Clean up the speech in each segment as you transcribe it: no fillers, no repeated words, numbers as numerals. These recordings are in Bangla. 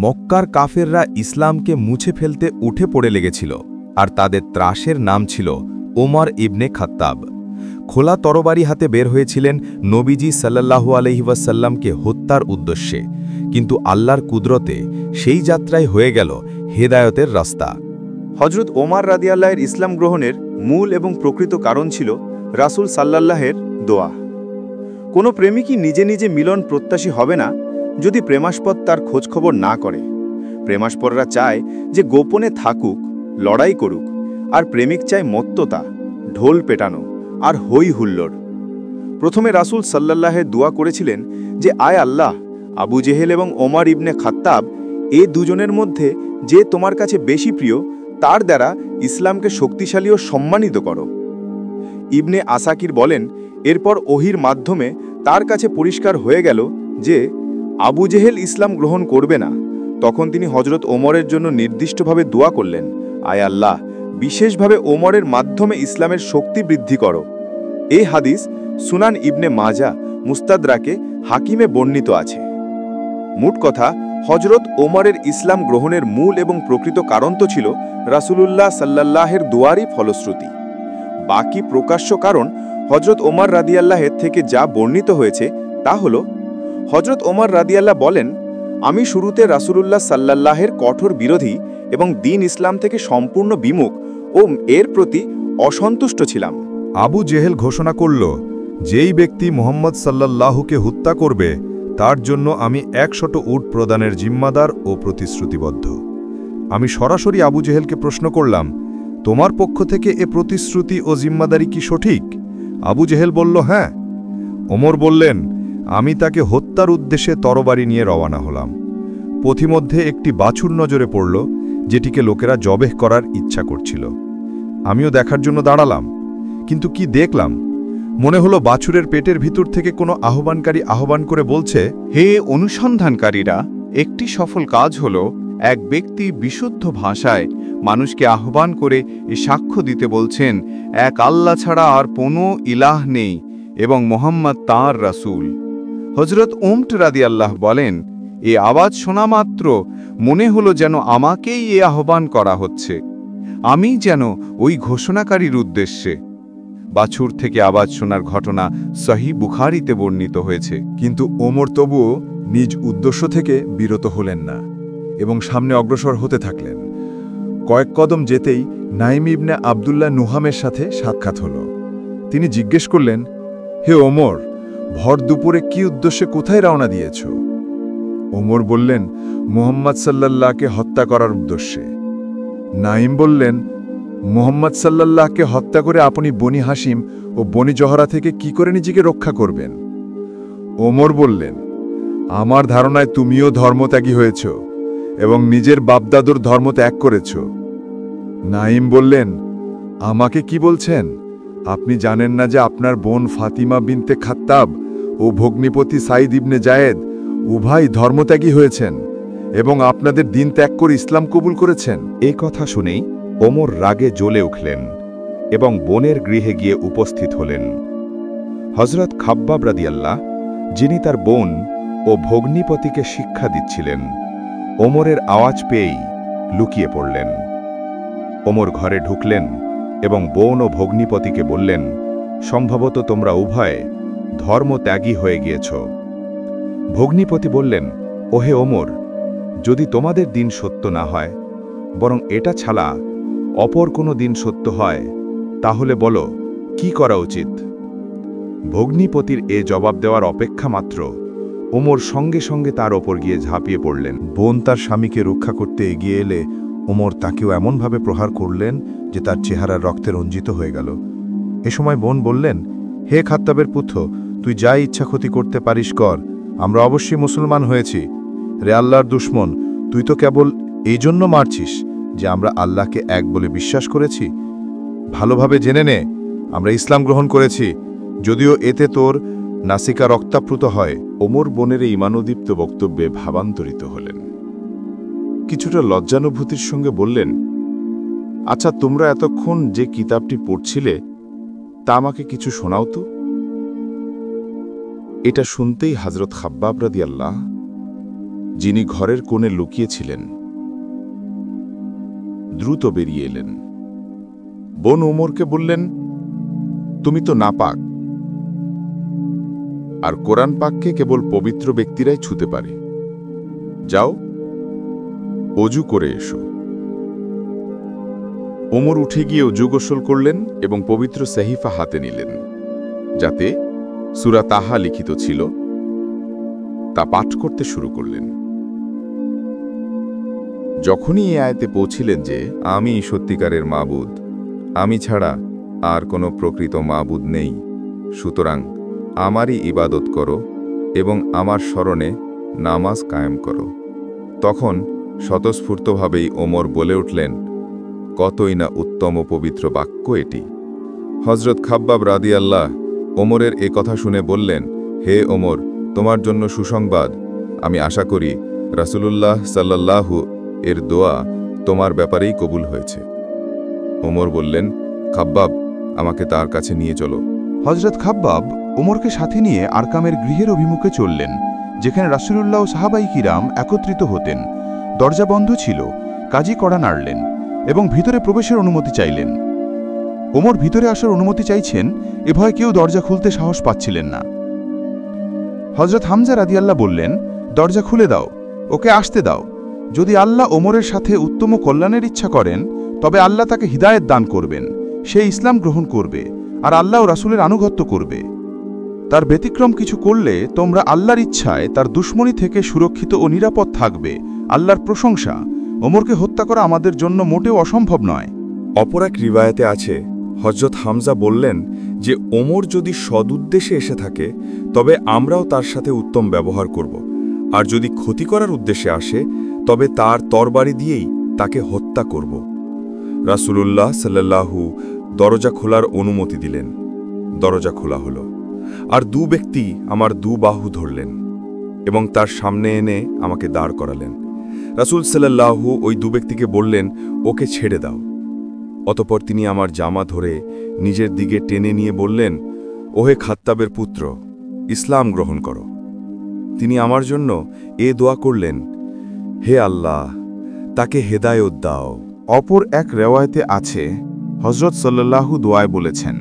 মক্কার কাফেররা ইসলামকে মুছে ফেলতে উঠে পড়ে লেগেছিল, আর তাদের ত্রাসের নাম ছিল ওমর ইবনে খাত্তাব। খোলা তরবারি হাতে বের হয়েছিলেন নবীজি সাল্লাল্লাহু আলাইহি ওয়াসাল্লামকে হত্যার উদ্দেশ্যে, কিন্তু আল্লাহর কুদরতে সেই যাত্রায় হয়ে গেল হেদায়তের রাস্তা। হজরত ওমর রাদিয়াল্লাহের ইসলাম গ্রহণের মূল এবং প্রকৃত কারণ ছিল রাসূল সাল্লাল্লাহের দোয়া। কোনো প্রেমিকই নিজে নিজে মিলন প্রত্যাশী হবে না যদি প্রেমাস্পদ তার খোঁজখবর না করে। প্রেমাস্পদরা চায় যে গোপনে থাকুক, লড়াই করুক, আর প্রেমিক চায় মত্ততা, ঢোল পেটানো আর হই হুল্লোড়। প্রথমে রাসূল সাল্লাল্লাহের দোয়া করেছিলেন যে আয় আল্লাহ, আবু জেহেল এবং ওমর ইবনে খাত্তাব এ দুজনের মধ্যে যে তোমার কাছে বেশি প্রিয় তার দ্বারা ইসলামকে শক্তিশালী ও সম্মানিত করো। ইবনে আসাকির বলেন, এরপর ওহির মাধ্যমে তার কাছে পরিষ্কার হয়ে গেল যে আবু জেহেল ইসলাম গ্রহণ করবে না। তখন তিনি হজরত ওমরের জন্য নির্দিষ্টভাবে দোয়া করলেন, আয় আল্লাহ, বিশেষভাবে ওমরের মাধ্যমে ইসলামের শক্তি বৃদ্ধি করো। এই হাদিস সুনান ইবনে মাজা, মুস্তাদরাকে, হাকিমে বর্ণিত আছে। মোট কথা, হজরত ওমরের ইসলাম গ্রহণের মূল এবং প্রকৃত কারণ তো ছিল রাসূলুল্লাহ সাল্লাল্লাহের দোয়ারই ফলশ্রুতি। বাকি প্রকাশ্য কারণ হজরত ওমর রাদিয়াল্লাহের থেকে যা বর্ণিত হয়েছে তা হল, হজরত ওমর রাদিয়াল্লাহ বলেন, আমি শুরুতে রাসূলুল্লাহ সাল্লাল্লাহের কঠোর বিরোধী এবং দ্বীন ইসলাম থেকে সম্পূর্ণ বিমুখ ও এর প্রতি অসন্তুষ্ট ছিলাম। আবু জেহেল ঘোষণা করল, যেই ব্যক্তি মুহাম্মদ সাল্লাল্লাহুকে হত্যা করবে তার জন্য আমি 100 উট প্রদানের জিম্মাদার ও প্রতিশ্রুতিবদ্ধ। আমি সরাসরি আবু জেহেলকে প্রশ্ন করলাম, তোমার পক্ষ থেকে এ প্রতিশ্রুতি ও জিম্মাদারি কি সঠিক? আবু জেহেল বলল, হ্যাঁ। ওমর বললেন, আমি তাকে হত্যার উদ্দেশ্যে তরবারি নিয়ে রওনা হলাম। পথিমধ্যে একটি বাছুর নজরে পড়ল, যেটিকে লোকেরা জবেহ করার ইচ্ছা করছিল। আমিও দেখার জন্য দাঁড়ালাম, কিন্তু কি দেখলাম! মনে হলো বাছুরের পেটের ভিতর থেকে কোনো আহ্বানকারী আহ্বান করে বলছে, হে অনুসন্ধানকারীরা, একটি সফল কাজ হল এক ব্যক্তি বিশুদ্ধ ভাষায় মানুষকে আহ্বান করে এ সাক্ষ্য দিতে বলছেন, এক আল্লাহ ছাড়া আর কোনো ইলাহ নেই এবং মোহাম্মদ তাঁর রাসূল। হজরত উমর রাদিয়াল্লাহু বলেন, এ আওয়াজ শোনা মাত্র মনে হলো যেন আমাকেই এ আহ্বান করা হচ্ছে, আমি যেন ওই ঘোষণাকারীর উদ্দেশ্যে। বাছুর থেকে আওয়াজ শোনার ঘটনা সহিহ বুখারীতে বর্ণিত হয়েছে। কিন্তু ওমর তবুও নিজ উদ্দেশ্য থেকে বিরত হলেন না এবং সামনে অগ্রসর হতে থাকলেন। কয়েক কদম যেতেই নাইম ইবনে আবদুল্লাহ নুহামের সাথে সাক্ষাৎ হল। তিনি জিজ্ঞেস করলেন, হে ওমর, ভর দুপুরে কি উদ্দেশ্যে কোথায় রওনা দিয়েছ? ওমর বললেন, মুহাম্মদ সাল্লাল্লাহকে হত্যা করার উদ্দেশ্যে। নাইম বললেন, মুহাম্মদ সাল্লাল্লাহকে হত্যা করে আপনি বনি হাসিম ও বনি জহরা থেকে কি করে নিজেকে রক্ষা করবেন? ওমর বললেন, আমার ধারণায় তুমিও ধর্মত্যাগী হয়েছ এবং নিজের বাপদাদুর ধর্ম ত্যাগ করেছ। নাইম বললেন, আমাকে কি বলছেন? আপনি জানেন না যে আপনার বোন ফাতিমা বিনতে খাত্তাব ও ভগ্নিপতি সাইদ ইবনে জায়েদ উভয় ধর্মত্যাগী হয়েছেন এবং আপনাদের দিন ত্যাগ করে ইসলাম কবুল করেছেন। এই কথা শুনেই ওমর রাগে জ্বলে উঠলেন এবং বোনের গৃহে গিয়ে উপস্থিত হলেন। হজরত খাব্বাব রাদিয়াল্লাহ, যিনি তার বোন ও ভগ্নিপতিকে শিক্ষা দিচ্ছিলেন, ওমরের আওয়াজ পেয়েই লুকিয়ে পড়লেন। ওমর ঘরে ঢুকলেন এবং বোন ও ভগ্নিপতিকে বললেন, সম্ভবত তোমরা উভয়ে ধর্মত্যাগী হয়ে গিয়েছ। ভগ্নিপতি বললেন, ওহে ওমর, যদি তোমাদের দিন সত্য না হয়, বরং এটা ছাড়া অপর কোনো দিন সত্য হয়, তাহলে বলো কি করা উচিত? ভগ্নিপতির এ জবাব দেওয়ার অপেক্ষা মাত্র ওমর সঙ্গে সঙ্গে তার ওপর গিয়ে ঝাঁপিয়ে পড়লেন। বোন তার স্বামীকে রক্ষা করতে এগিয়ে এলে ওমর তাকেও এমনভাবে প্রহার করলেন যে তার চেহারা রক্তে রঞ্জিত হয়ে গেল। এ সময় বোন বললেন, হে খাত্তাবের পুত্র, তুই যাই ইচ্ছা ক্ষতি করতে পারিস কর, আমরা অবশ্যই মুসলমান হয়েছি। রে আল্লাহর দুশমন, তুই তো কেবল এই জন্য মারছিস যে আমরা আল্লাহকে এক বলে বিশ্বাস করেছি। ভালোভাবে জেনে নে, আমরা ইসলাম গ্রহণ করেছি, যদিও এতে তোর নাসিকা রক্তাপ্লুত হয়। ওমর বোনের এই ঈমানোদ্দীপ্ত বক্তব্যে ভাবান্তরিত হলেন। কিছুটা লজ্জানুভূতির সঙ্গে বললেন, আচ্ছা, তোমরা এতক্ষণ যে কিতাবটি পড়ছিলে তা আমাকে কিছু শোনাও তো। এটা শুনতেই হযরত খাব্বাব রাদিয়াল্লাহু যিনি ঘরের কোণে লুকিয়েছিলেন, দ্রুত বেরিয়ে এলেন। বোন ওমরকে বললেন, তুমি তো নাপাক, আর কোরআন পাককে কেবল পবিত্র ব্যক্তিরাই ছুঁতে পারে। যাও, অজু করে এসো। ওমর উঠে গিয়ে অজু গোসল করলেন এবং পবিত্র সেহিফা হাতে নিলেন, যাতে সূরা তাহা লিখিত ছিল, তা পাঠ করতে শুরু করলেন। যখনই এই আয়াতে পৌঁছিলেন যে আমি সত্যিকারের মাবুদ, আমি ছাড়া আর কোনো প্রকৃত মাবুদ নেই, সুতরাং আমারই ইবাদত করো এবং আমার স্মরণে নামাজ কায়েম করো, তখন স্বতঃস্ফূর্তভাবেই ওমর বলে উঠলেন, কতই না উত্তম ও পবিত্র বাক্য এটি। হজরত খাব্বাব রাদিয়াল্লাহ ওমরের এ কথা শুনে বললেন, হে ওমর, তোমার জন্য সুসংবাদ। আমি আশা করি রাসূলুল্লাহ সাল্লাল্লাহু এর দোয়া তোমার ব্যাপারেই কবুল হয়েছে। ওমর বললেন, খাব্বাব, আমাকে তার কাছে নিয়ে চলো। হজরত খাব্বাব ওমরকে সাথে নিয়ে আরকামের গৃহের অভিমুখে চললেন, যেখানে রাসূলুল্লাহ ও সাহাবাই কিরাম একত্রিত হতেন। দরজা বন্ধ ছিল, কাজী কড়া নাড়লেন এবং ভিতরে প্রবেশের অনুমতি চাইলেন। ওমর ভিতরে আসার অনুমতি চাইছেন, এ ভয়ে কেউ দরজা খুলতে সাহস পাচ্ছিলেন না। হজরত হামজা রাদিয়াল্লাহ বললেন, দরজা খুলে দাও, ওকে আসতে দাও। যদি আল্লাহ ওমরের সাথে উত্তম কল্যাণের ইচ্ছা করেন, তবে আল্লাহ তাকে হিদায়েত দান করবেন, সে ইসলাম গ্রহণ করবে আর আল্লাহ ও রাসূলের আনুগত্য করবে। তার ব্যতিক্রম কিছু করলে তোমরা আল্লাহর ইচ্ছায় তার দুশমনি থেকে সুরক্ষিত ও নিরাপদ থাকবে। আল্লাহর প্রশংসা। ওমরকে হত্যা করা আমাদের জন্য মোটেও অসম্ভব নয়। অপর এক রিবায়াতে আছে, হজরত হামজা বললেন যে ওমর যদি সদুদ্দেশ্যে এসে থাকে, তবে আমরাও তার সাথে উত্তম ব্যবহার করব, আর যদি ক্ষতি করার উদ্দেশ্যে আসে, তবে তার তরবারি দিয়েই তাকে হত্যা করব। রাসূলুল্লাহ সাল্লাল্লাহু দরজা খোলার অনুমতি দিলেন। দরজা খোলা হল, আর দু ব্যক্তি আমার দু বাহু ধরলেন এবং তার সামনে এনে আমাকে দাঁড় করালেন। রাসূল সাল্লাল্লাহু ওই দু ব্যক্তিকে বললেন, ওকে ছেড়ে দাও। অতঃপর তিনি আমার জামা ধরে নিজের দিকে টেনে নিয়ে বললেন, ওহে খাত্তাবের পুত্র, ইসলাম গ্রহণ করো। তিনি আমার জন্য এ দোয়া করলেন, হে আল্লাহ, তাকে হেদায়েত দাও। অপর এক রেওয়ায়েতে আছে, হজরত সাল্লাল্লাহু দোয়ায় বলেছেন,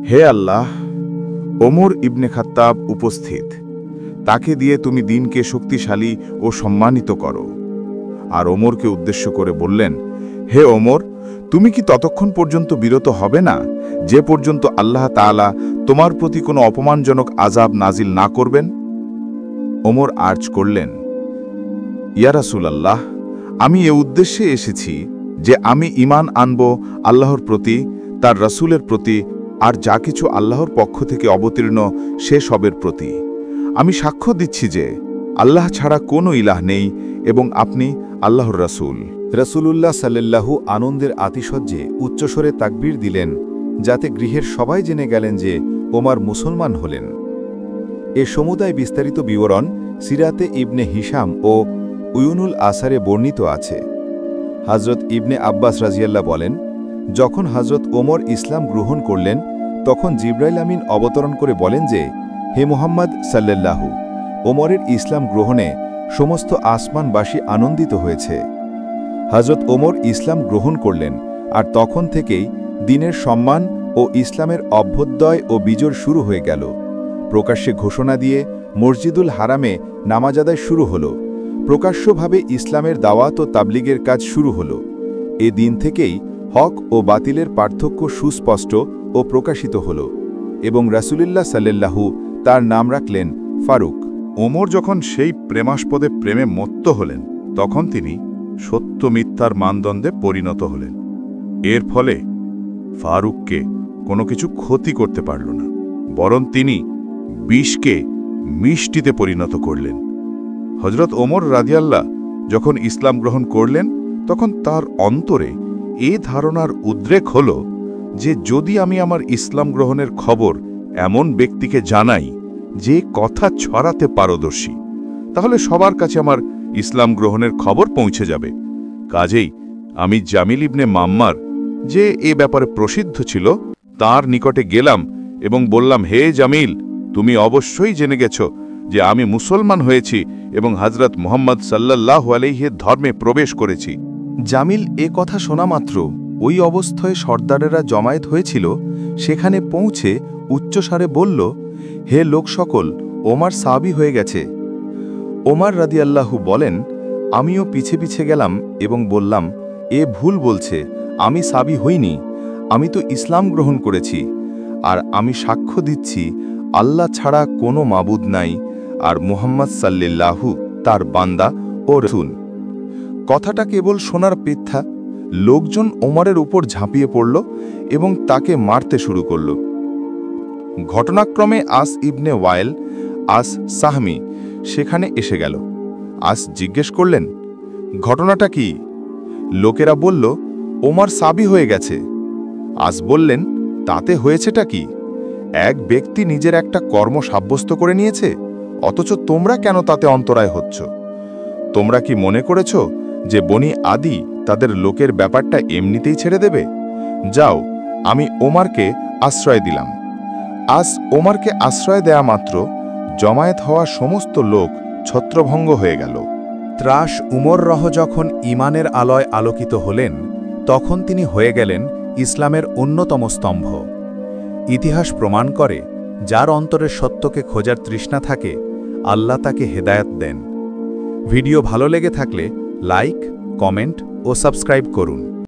হে আল্লাহ, ওমর ইবনে খাত্তাব উপস্থিত, তাকে দিয়ে তুমি দিনকে শক্তিশালী ও সম্মানিত করো। আর ওমরকে উদ্দেশ্য করে বললেন, হে ওমর, তুমি কি ততক্ষণ পর্যন্ত বিরত হবে না, যে পর্যন্ত আল্লাহ তাআলা তোমার প্রতি কোনো অপমানজনক আযাব নাজিল না করবেন? ওমর আর্জ করলেন, ইয়া রাসূলাল্লাহ, আমি এ উদ্দেশ্যে এসেছি যে আমি ঈমান আনব আল্লাহর প্রতি, তার রাসূলের প্রতি, আর যা কিছু আল্লাহর পক্ষ থেকে অবতীর্ণ সে সবের প্রতি। আমি সাক্ষ্য দিচ্ছি যে আল্লাহ ছাড়া কোনো ইলাহ নেই এবং আপনি আল্লাহর রাসূল। রাসূলুল্লাহ সাল্লাল্লাহু আনন্দের আতিশয্যে উচ্চস্বরে তাকবীর দিলেন, যাতে গৃহের সবাই জেনে গেলেন যে ওমর মুসলমান হলেন। এ সমুদায় বিস্তারিত বিবরণ সিরাতে ইবনে হিশাম ও উয়ুনুল আসারে বর্ণিত আছে। হযরত ইবনে আব্বাস রাজিয়াল্লাহ বলেন, যখন হযরত ওমর ইসলাম গ্রহণ করলেন, তখন জিবরাইল আমিন অবতরণ করে বলেন যে, হে মুহাম্মদ সাল্লাল্লাহু, ওমরের ইসলাম গ্রহণে সমস্ত আসমানবাসী আনন্দিত হয়েছে। হযরত ওমর ইসলাম গ্রহণ করলেন, আর তখন থেকেই দিনের সম্মান ও ইসলামের অভ্যুদয় ও বিজয় শুরু হয়ে গেল। প্রকাশ্যে ঘোষণা দিয়ে মসজিদুল হারামে নামাজ আদায় শুরু হল। প্রকাশ্যভাবে ইসলামের দাওয়াত ও তাবলিগের কাজ শুরু হল। এ দিন থেকেই হক ও বাতিলের পার্থক্য সুস্পষ্ট ও প্রকাশিত হল, এবং রাসূলুল্লাহ সাল্লাল্লাহু তার নাম রাখলেন ফারুক। ওমর যখন সেই প্রেমাস্পদে প্রেমে মত্ত হলেন, তখন তিনি সত্য মিথ্যার মানদণ্ডে পরিণত হলেন। এর ফলে ফারুককে কোনো কিছু ক্ষতি করতে পারল না, বরং তিনি বিষকে মিষ্টিতে পরিণত করলেন। হজরত ওমর রাদিয়াল্লাহ যখন ইসলাম গ্রহণ করলেন, তখন তার অন্তরে এ ধারণার উদ্রেক হল যে যদি আমি আমার ইসলাম গ্রহণের খবর এমন ব্যক্তিকে জানাই যে কথা ছড়াতে পারদর্শী, তাহলে সবার কাছে আমার ইসলাম গ্রহণের খবর পৌঁছে যাবে। কাজেই আমি জামিল ইবনে মাম্মার, যে এ ব্যাপারে প্রসিদ্ধ ছিল, তার নিকটে গেলাম এবং বললাম, হে জামিল, তুমি অবশ্যই জেনে গেছ যে আমি মুসলমান হয়েছি এবং হযরত মুহাম্মদ সাল্লাল্লাহু আলাইহির ধর্মে প্রবেশ করেছি। জামিল এ কথা শোনা মাত্র ওই অবস্থায় সর্দারেরা জমায়েত হয়েছিল সেখানে পৌঁছে উচ্চস্বরে বলল, হে লোক সকল, ওমর সাবি হয়ে গেছে। ওমর রাদিয়াল্লাহু বলেন, আমিও পিছে পিছে গেলাম এবং বললাম, এ ভুল বলছে, আমি সাবি হইনি, আমি তো ইসলাম গ্রহণ করেছি, আর আমি সাক্ষ্য দিচ্ছি আল্লাহ ছাড়া কোনো মাবুদ নাই, আর মুহাম্মদ সাল্লাল্লাহু তার বান্দা ও রাসূল। কথাটা কেবল শোনার পেথা লোকজন ওমরের উপর ঝাঁপিয়ে পড়ল এবং তাকে মারতে শুরু করল। ঘটনাক্রমে আস ইবনে ওয়াইল আস সাহমি সেখানে এসে গেল। আস জিজ্ঞেস করলেন, ঘটনাটা কি? লোকেরা বলল, ওমর সাবি হয়ে গেছে। আস বললেন, তাতে হয়েছেটা কি? এক ব্যক্তি নিজের একটা কর্ম সাব্যস্ত করে নিয়েছে, অথচ তোমরা কেন তাতে অন্তরায় হচ্ছ? তোমরা কি মনে করেছ যে বনি আদি তাদের লোকের ব্যাপারটা এমনিতেই ছেড়ে দেবে? যাও, আমি ওমরকে আশ্রয় দিলাম। আজ ওমরকে আশ্রয় দেয়া মাত্র জমায়েত হওয়া সমস্ত লোক ছত্রভঙ্গ হয়ে গেল। ত্রাস উমর যখন ঈমানের আলোয় আলোকিত হলেন, তখন তিনি হয়ে গেলেন ইসলামের অন্যতম স্তম্ভ। ইতিহাস প্রমাণ করে, যার অন্তরের সত্যকে খোঁজার তৃষ্ণা থাকে, আল্লাহ তাকে হেদায়েত দেন। ভিডিও ভালো লেগে থাকলে লাইক, কমেন্ট ও সাবস্ক্রাইব করুন।